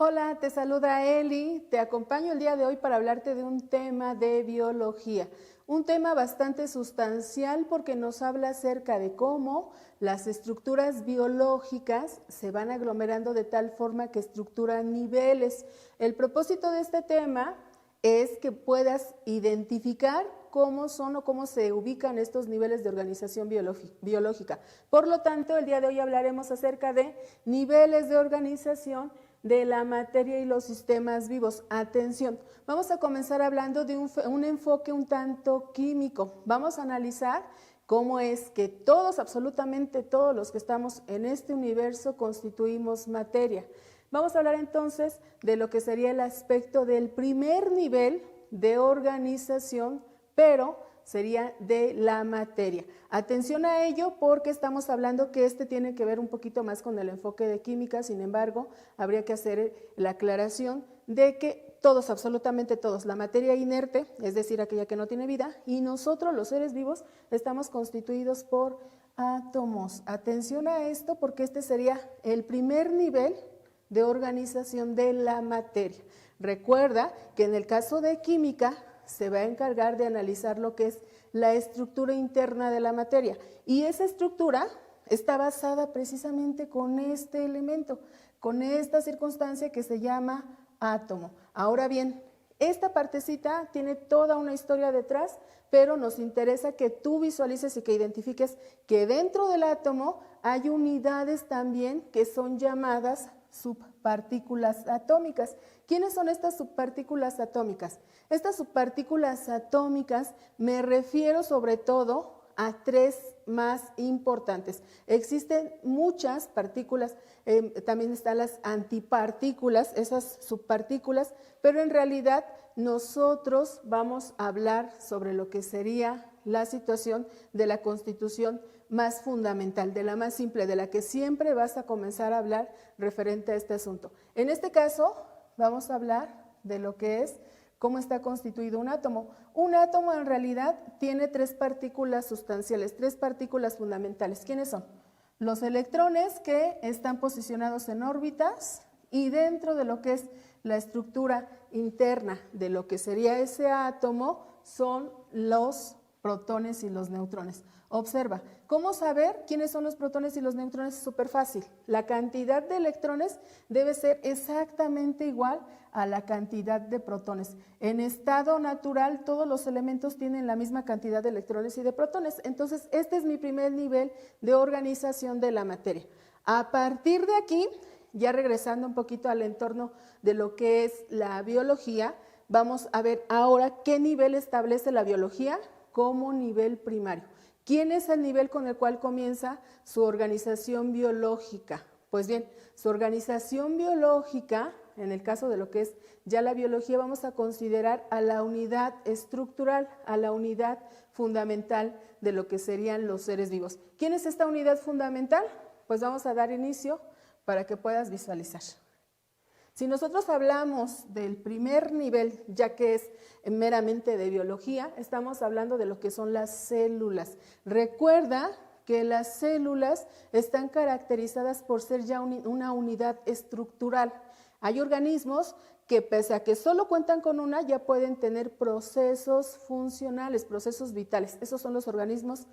Hola, te saluda Eli. Te acompaño el día de hoy para hablarte de un tema de biología. Un tema bastante sustancial porque nos habla acerca de cómo las estructuras biológicas se van aglomerando de tal forma que estructuran niveles. El propósito de este tema es que puedas identificar cómo son o cómo se ubican estos niveles de organización biológica. Por lo tanto, el día de hoy hablaremos acerca de niveles de organización de la materia y los sistemas vivos. Atención, vamos a comenzar hablando de un enfoque un tanto químico. Vamos a analizar cómo es que todos, absolutamente todos los que estamos en este universo constituimos materia. Vamos a hablar entonces de lo que sería el aspecto del primer nivel de organización, pero sería de la materia. Atención a ello porque estamos hablando que este tiene que ver un poquito más con el enfoque de química, sin embargo, habría que hacer la aclaración de que todos, absolutamente todos, la materia inerte, es decir, aquella que no tiene vida, y nosotros los seres vivos estamos constituidos por átomos. Atención a esto porque este sería el primer nivel de organización de la materia. Recuerda que en el caso de química se va a encargar de analizar lo que es la estructura interna de la materia y esa estructura está basada precisamente con este elemento, con esta circunstancia que se llama átomo. Ahora bien, esta partecita tiene toda una historia detrás, pero nos interesa que tú visualices y que identifiques que dentro del átomo hay unidades también que son llamadas subpartículas atómicas. ¿Quiénes son estas subpartículas atómicas? Estas subpartículas atómicas me refiero sobre todo a tres más importantes. Existen muchas partículas, también están las antipartículas, esas subpartículas, pero en realidad nosotros vamos a hablar sobre lo que sería la situación de la constitución más fundamental, de la más simple, de la que siempre vas a comenzar a hablar referente a este asunto. En este caso, vamos a hablar de lo que es cómo está constituido un átomo. Un átomo en realidad tiene tres partículas sustanciales, tres partículas fundamentales. ¿Quiénes son? Los electrones que están posicionados en órbitas y dentro de lo que es la estructura interna de lo que sería ese átomo son los protones y los neutrones. Observa, ¿cómo saber quiénes son los protones y los neutrones? Es súper fácil. La cantidad de electrones debe ser exactamente igual a la cantidad de protones. En estado natural, todos los elementos tienen la misma cantidad de electrones y de protones. Entonces, este es mi primer nivel de organización de la materia. A partir de aquí, ya regresando un poquito al entorno de lo que es la biología, vamos a ver ahora qué nivel establece la biología como nivel primario. ¿Quién es el nivel con el cual comienza su organización biológica? Pues bien, su organización biológica, en el caso de lo que es ya la biología, vamos a considerar a la unidad estructural, a la unidad fundamental de lo que serían los seres vivos. ¿Quién es esta unidad fundamental? Pues vamos a dar inicio para que puedas visualizar. Si nosotros hablamos del primer nivel, ya que es meramente de biología, estamos hablando de lo que son las células. Recuerda que las células están caracterizadas por ser ya una unidad estructural. Hay organismos que pese a que solo cuentan con una, ya pueden tener procesos funcionales, procesos vitales. Esos son los organismos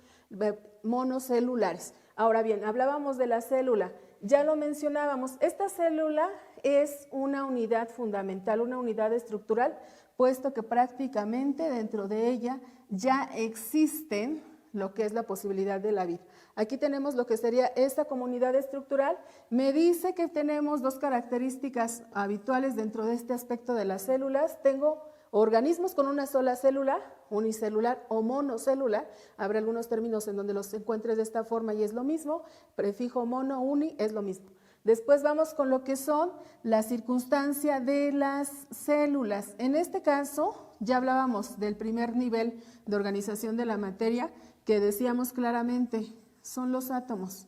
monocelulares. Ahora bien, hablábamos de la célula, ya lo mencionábamos, esta célula es una unidad fundamental, una unidad estructural, puesto que prácticamente dentro de ella ya existen lo que es la posibilidad de la vida. Aquí tenemos lo que sería esta comunidad estructural. Me dice que tenemos dos características habituales dentro de este aspecto de las células. Tengo organismos con una sola célula, unicelular o monocelular. Habrá algunos términos en donde los encuentres de esta forma y es lo mismo. Prefijo mono, uni, es lo mismo. Después vamos con lo que son la circunstancia de las células. En este caso, ya hablábamos del primer nivel de organización de la materia, que decíamos claramente, son los átomos.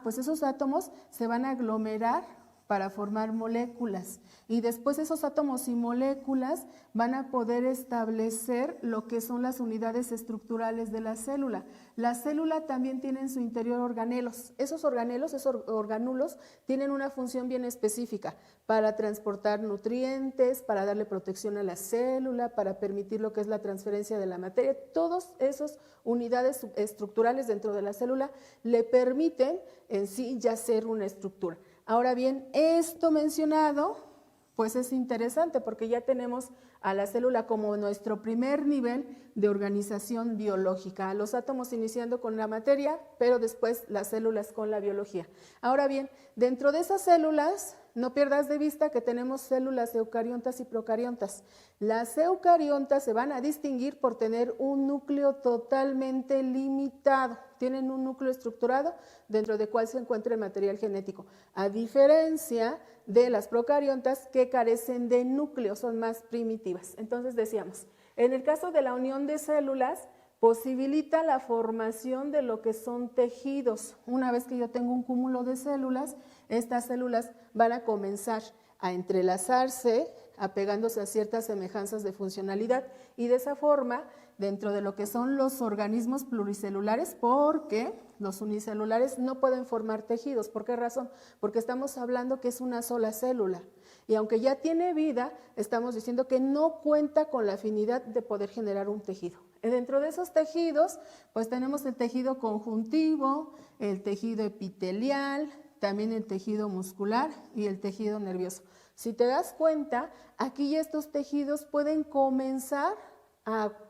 Pues esos átomos se van a aglomerar para formar moléculas y después esos átomos y moléculas van a poder establecer lo que son las unidades estructurales de la célula. La célula también tiene en su interior organelos. Esos organelos, esos orgánulos tienen una función bien específica para transportar nutrientes, para darle protección a la célula, para permitir lo que es la transferencia de la materia. Todas esas unidades estructurales dentro de la célula le permiten en sí ya ser una estructura. Ahora bien, esto mencionado, pues es interesante porque ya tenemos a la célula como nuestro primer nivel de organización biológica, a los átomos iniciando con la materia, pero después las células con la biología. Ahora bien, dentro de esas células, no pierdas de vista que tenemos células eucariontas y procariontas. Las eucariontas se van a distinguir por tener un núcleo totalmente limitado. Tienen un núcleo estructurado dentro del cual se encuentra el material genético, a diferencia de las procariontas que carecen de núcleo, son más primitivas. Entonces decíamos, en el caso de la unión de células, posibilita la formación de lo que son tejidos. Una vez que yo tengo un cúmulo de células, estas células van a comenzar a entrelazarse, apegándose a ciertas semejanzas de funcionalidad y de esa forma, dentro de lo que son los organismos pluricelulares, porque los unicelulares no pueden formar tejidos. ¿Por qué razón? Porque estamos hablando que es una sola célula y aunque ya tiene vida, estamos diciendo que no cuenta con la afinidad de poder generar un tejido. Dentro de esos tejidos, pues tenemos el tejido conjuntivo, el tejido epitelial, también el tejido muscular y el tejido nervioso. Si te das cuenta, aquí estos tejidos pueden comenzar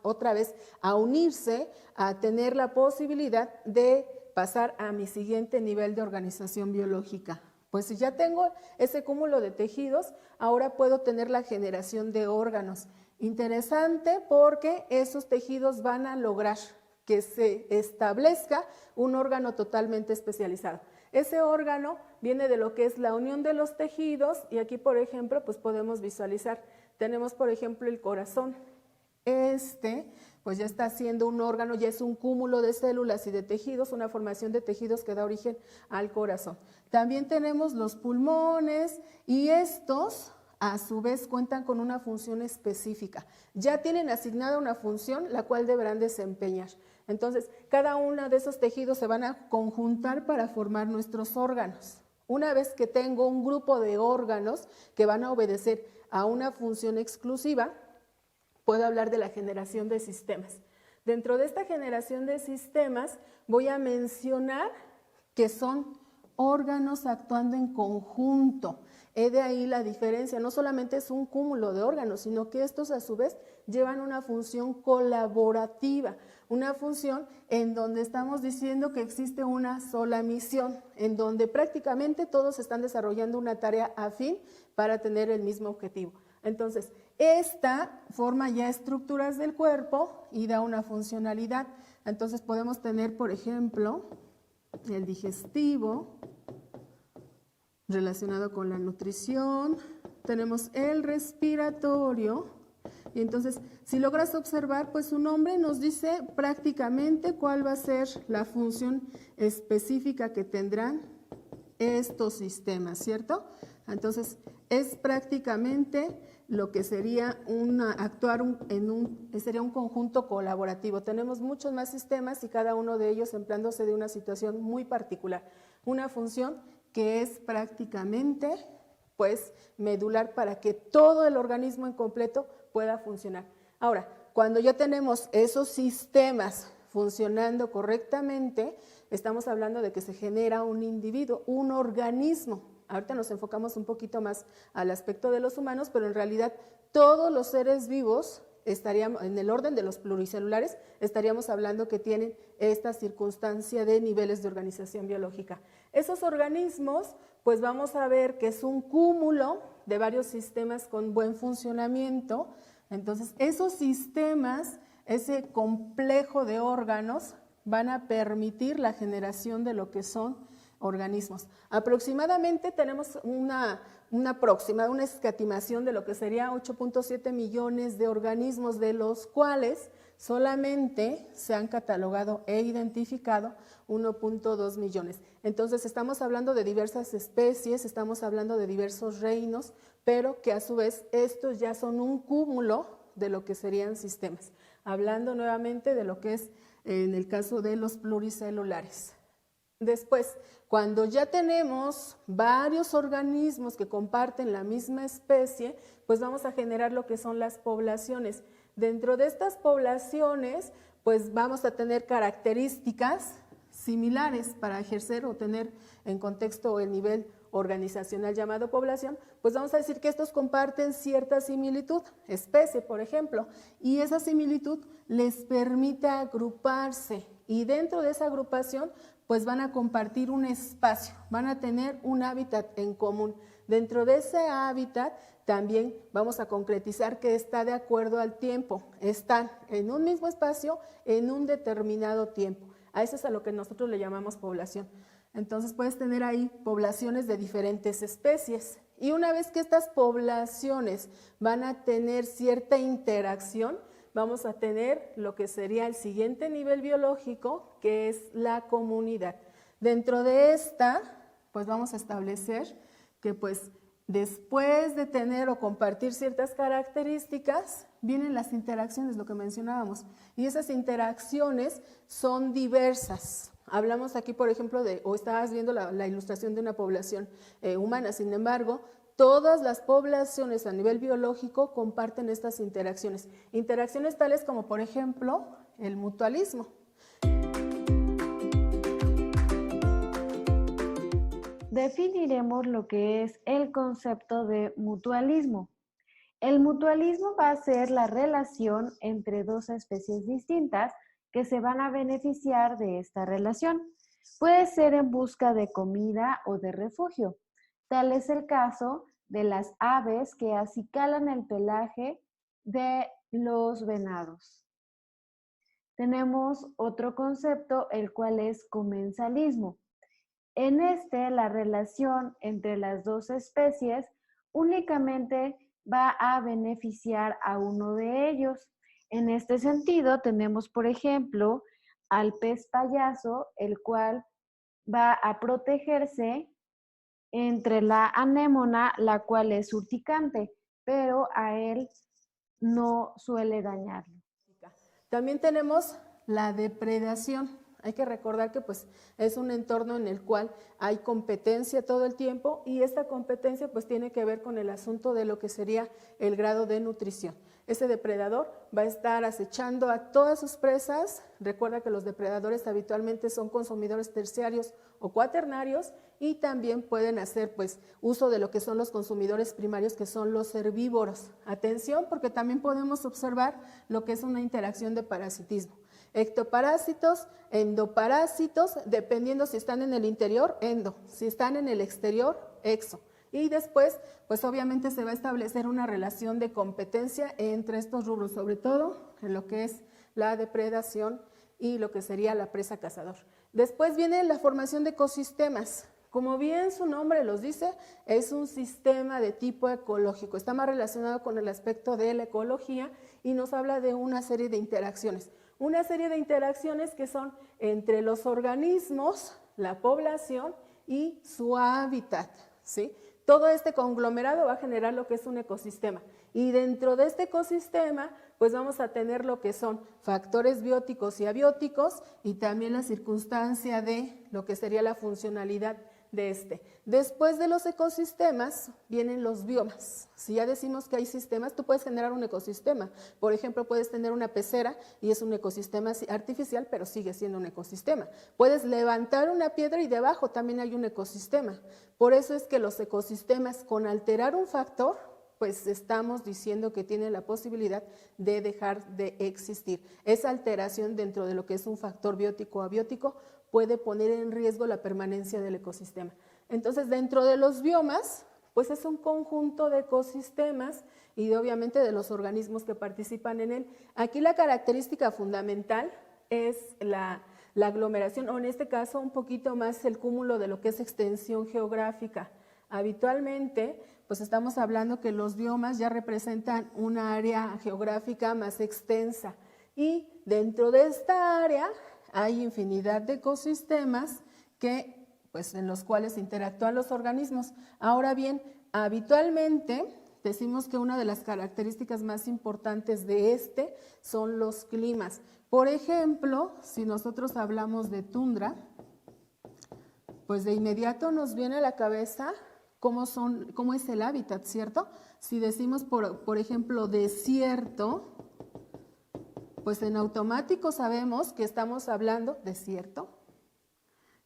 otra vez a unirse, a tener la posibilidad de pasar a mi siguiente nivel de organización biológica. Pues si ya tengo ese cúmulo de tejidos, ahora puedo tener la generación de órganos. Interesante porque esos tejidos van a lograr que se establezca un órgano totalmente especializado. Ese órgano viene de lo que es la unión de los tejidos y aquí, por ejemplo, pues podemos visualizar. Tenemos, por ejemplo, el corazón. Pues ya está siendo un órgano, ya es un cúmulo de células y de tejidos, una formación de tejidos que da origen al corazón. También tenemos los pulmones y estos a su vez cuentan con una función específica. Ya tienen asignada una función la cual deberán desempeñar. Entonces, cada uno de esos tejidos se van a conjuntar para formar nuestros órganos. Una vez que tengo un grupo de órganos que van a obedecer a una función exclusiva, puedo hablar de la generación de sistemas. Dentro de esta generación de sistemas voy a mencionar que son órganos actuando en conjunto. De ahí la diferencia, no solamente es un cúmulo de órganos, sino que estos a su vez llevan una función colaborativa, una función en donde estamos diciendo que existe una sola misión, en donde prácticamente todos están desarrollando una tarea afín para tener el mismo objetivo. Entonces, esta forma ya estructuras del cuerpo y da una funcionalidad. Entonces podemos tener, por ejemplo, el digestivo, relacionado con la nutrición, tenemos el respiratorio, y entonces si logras observar, pues su nombre nos dice prácticamente cuál va a ser la función específica que tendrán estos sistemas, ¿cierto? Entonces es prácticamente lo que sería sería un conjunto colaborativo. Tenemos muchos más sistemas y cada uno de ellos empleándose de una situación muy particular, una función que es prácticamente pues medular para que todo el organismo en completo pueda funcionar. Ahora, cuando ya tenemos esos sistemas funcionando correctamente, estamos hablando de que se genera un individuo, un organismo. Ahorita nos enfocamos un poquito más al aspecto de los humanos, pero en realidad todos los seres vivos estaríamos, en el orden de los pluricelulares, estaríamos hablando que tienen esta circunstancia de niveles de organización biológica. Esos organismos, pues vamos a ver que es un cúmulo de varios sistemas con buen funcionamiento. Entonces, esos sistemas, ese complejo de órganos, van a permitir la generación de lo que son organismos. Aproximadamente tenemos una escatimación de lo que sería 8.7 millones de organismos, de los cuales solamente se han catalogado e identificado 1.2 millones. Entonces estamos hablando de diversas especies, estamos hablando de diversos reinos, pero que a su vez estos ya son un cúmulo de lo que serían sistemas. Hablando nuevamente de lo que es en el caso de los pluricelulares. Después, cuando ya tenemos varios organismos que comparten la misma especie, pues vamos a generar lo que son las poblaciones. Dentro de estas poblaciones, pues vamos a tener características similares para ejercer o tener en contexto el nivel organizacional llamado población, pues vamos a decir que estos comparten cierta similitud, especie por ejemplo, y esa similitud les permite agruparse y dentro de esa agrupación pues van a compartir un espacio, van a tener un hábitat en común. Dentro de ese hábitat también vamos a concretizar que está de acuerdo al tiempo, están en un mismo espacio en un determinado tiempo. A eso es a lo que nosotros le llamamos población. Entonces puedes tener ahí poblaciones de diferentes especies y una vez que estas poblaciones van a tener cierta interacción, vamos a tener lo que sería el siguiente nivel biológico, que es la comunidad. Dentro de esta, pues vamos a establecer que pues después de tener o compartir ciertas características, vienen las interacciones, lo que mencionábamos, y esas interacciones son diversas. Hablamos aquí, por ejemplo, o estabas viendo la ilustración de una población humana, sin embargo, todas las poblaciones a nivel biológico comparten estas interacciones. Interacciones tales como, por ejemplo, el mutualismo. Definiremos lo que es el concepto de mutualismo. El mutualismo va a ser la relación entre dos especies distintas que se van a beneficiar de esta relación. Puede ser en busca de comida o de refugio. Tal es el caso de las aves que acicalan el pelaje de los venados. Tenemos otro concepto, el cual es comensalismo. En este, la relación entre las dos especies únicamente va a beneficiar a uno de ellos. En este sentido, tenemos, por ejemplo, al pez payaso, el cual va a protegerse entre la anémona, la cual es urticante, pero a él no suele dañarlo. También tenemos la depredación. Hay que recordar que pues, es un entorno en el cual hay competencia todo el tiempo y esta competencia pues, tiene que ver con el asunto de lo que sería el grado de nutrición. Ese depredador va a estar acechando a todas sus presas. Recuerda que los depredadores habitualmente son consumidores terciarios o cuaternarios y también pueden hacer pues, uso de lo que son los consumidores primarios, que son los herbívoros. Atención, porque también podemos observar lo que es una interacción de parasitismo. Ectoparásitos, endoparásitos, dependiendo si están en el interior, endo, si están en el exterior, exo. Y después, pues obviamente se va a establecer una relación de competencia entre estos rubros, sobre todo en lo que es la depredación y lo que sería la presa cazador. Después viene la formación de ecosistemas. Como bien su nombre los dice, es un sistema de tipo ecológico. Está más relacionado con el aspecto de la ecología y nos habla de una serie de interacciones. Una serie de interacciones que son entre los organismos, la población y su hábitat, ¿sí? Todo este conglomerado va a generar lo que es un ecosistema. Y dentro de este ecosistema, pues vamos a tener lo que son factores bióticos y abióticos y también la circunstancia de lo que sería la funcionalidad de este. Después de los ecosistemas vienen los biomas. Si ya decimos que hay sistemas, tú puedes generar un ecosistema. Por ejemplo, puedes tener una pecera y es un ecosistema artificial, pero sigue siendo un ecosistema. Puedes levantar una piedra y debajo también hay un ecosistema. Por eso es que los ecosistemas, con alterar un factor, pues estamos diciendo que tiene la posibilidad de dejar de existir. Esa alteración dentro de lo que es un factor biótico o abiótico puede poner en riesgo la permanencia del ecosistema. Entonces, dentro de los biomas, pues es un conjunto de ecosistemas y obviamente de los organismos que participan en él. Aquí la característica fundamental es la aglomeración, o en este caso un poquito más el cúmulo de lo que es extensión geográfica. Habitualmente, pues estamos hablando que los biomas ya representan una área geográfica más extensa y dentro de esta área hay infinidad de ecosistemas que, pues, en los cuales interactúan los organismos. Ahora bien, habitualmente decimos que una de las características más importantes de este son los climas. Por ejemplo, si nosotros hablamos de tundra, pues de inmediato nos viene a la cabeza cómo es el hábitat, ¿cierto? Si decimos, por ejemplo, desierto, pues en automático sabemos que estamos hablando, desierto,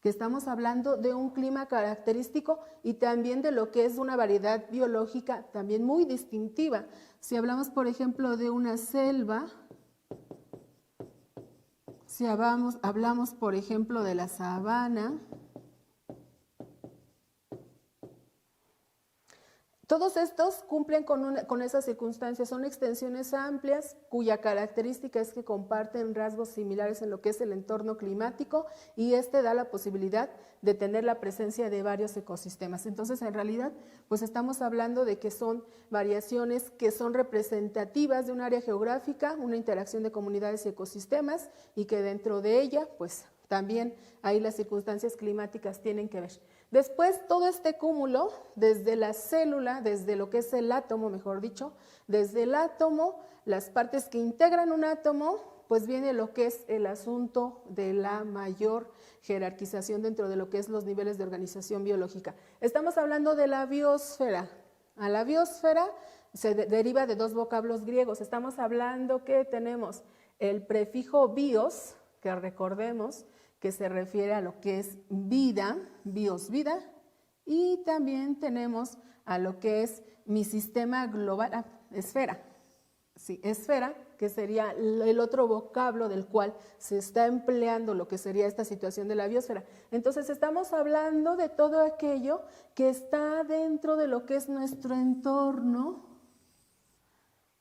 que estamos hablando de un clima característico y también de lo que es una variedad biológica también muy distintiva. Si hablamos, por ejemplo, de una selva, si hablamos, por ejemplo, de la sabana, todos estos cumplen con esas circunstancias, son extensiones amplias cuya característica es que comparten rasgos similares en lo que es el entorno climático y este da la posibilidad de tener la presencia de varios ecosistemas. Entonces, en realidad, pues estamos hablando de que son variaciones que son representativas de un área geográfica, una interacción de comunidades y ecosistemas y que dentro de ella, pues también ahí las circunstancias climáticas tienen que ver. Después, todo este cúmulo, desde la célula, desde lo que es el átomo, mejor dicho, desde el átomo, las partes que integran un átomo, pues viene lo que es el asunto de la mayor jerarquización dentro de lo que es los niveles de organización biológica. Estamos hablando de la biosfera. A la biosfera se deriva de dos vocablos griegos. Estamos hablando que tenemos el prefijo bios, que recordemos, que se refiere a lo que es vida, bios, vida, y también tenemos a lo que es mi sistema global, esfera, sí, esfera, que sería el otro vocablo del cual se está empleando lo que sería esta situación de la biosfera. Entonces estamos hablando de todo aquello que está dentro de lo que es nuestro entorno,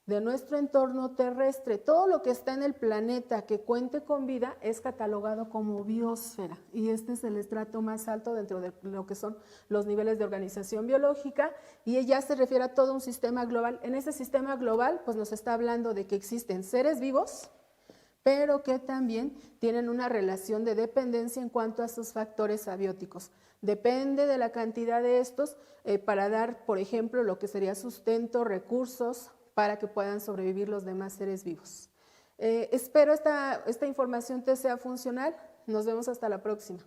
de nuestro entorno terrestre. Todo lo que está en el planeta que cuente con vida es catalogado como biosfera y este es el estrato más alto dentro de lo que son los niveles de organización biológica y ella se refiere a todo un sistema global. En ese sistema global pues nos está hablando de que existen seres vivos, pero que también tienen una relación de dependencia en cuanto a sus factores abióticos. Depende de la cantidad de estos para dar, por ejemplo, lo que sería sustento, recursos, para que puedan sobrevivir los demás seres vivos. Espero esta información te sea funcional. Nos vemos hasta la próxima.